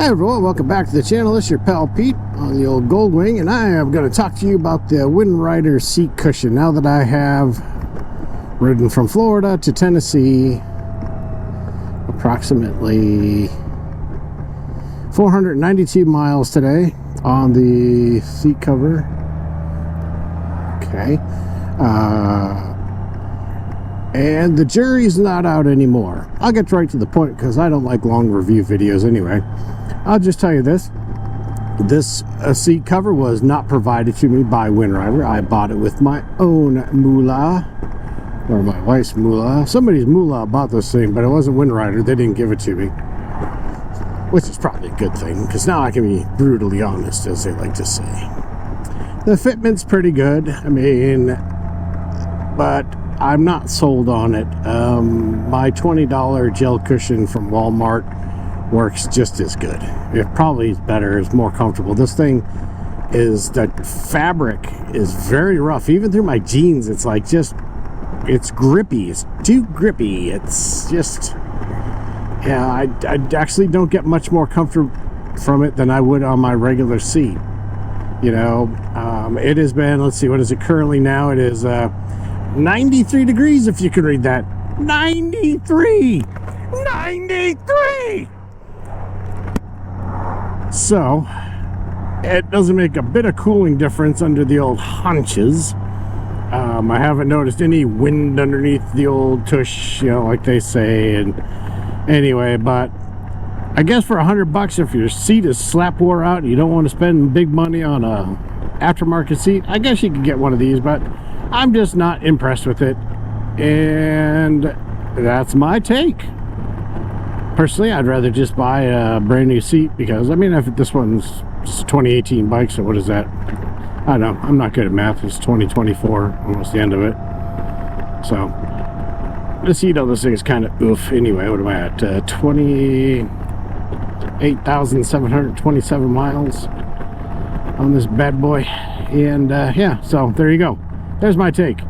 Hi everyone, welcome back to the channel. This is your pal Pete on the old Goldwing, and I am going to talk to you about the Windrider Seat cushion. Now that I have ridden from Florida to Tennessee, approximately 492 miles today on the seat cover. Okay. And the jury's not out anymore. I'll get right to the point because I don't like long review videos anyway. I'll just tell you this. This seat cover was not provided to me by Windrider. I bought it with my own moolah, or my wife's moolah. Somebody's moolah bought this thing, but it wasn't Windrider. They didn't give it to me, which is probably a good thing because now I can be brutally honest, as they like to say. The fitment's pretty good. I mean, but I'm not sold on it. My $20 gel cushion from Walmart works just as good. It probably is better. It's more comfortable. This thing is, the fabric is very rough. Even through my jeans, it's like just, it's grippy. It's too grippy. It's just, yeah, I actually don't get much more comfort from it than I would on my regular seat. You know, it has been, let's see, what is it currently now? It is 93 degrees, if you can read that. 93! 93! So, it doesn't make a bit of cooling difference under the old haunches. I haven't noticed any wind underneath the old tush, you know, like they say. And anyway, but I guess for $100, if your seat is slap wore out and you don't want to spend big money on a aftermarket seat, I guess you could get one of these, but I'm just not impressed with it. And that's my take. Personally, I'd rather just buy a brand new seat because, I mean, if this one's just a 2018 bike, so what is that? I don't know. I'm not good at math. It's 2024, almost the end of it. So, the seat on this thing is kind of oof. Anyway, what am I at? 28,727 miles on this bad boy. And, yeah, so there you go. There's my take.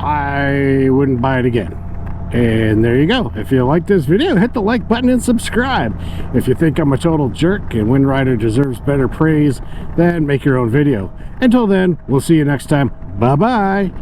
I wouldn't buy it again. And there you go. If you like this video, hit the like button and subscribe. If you think I'm a total jerk and Windrider deserves better praise, then make your own video. Until then, we'll see you next time. Bye-bye.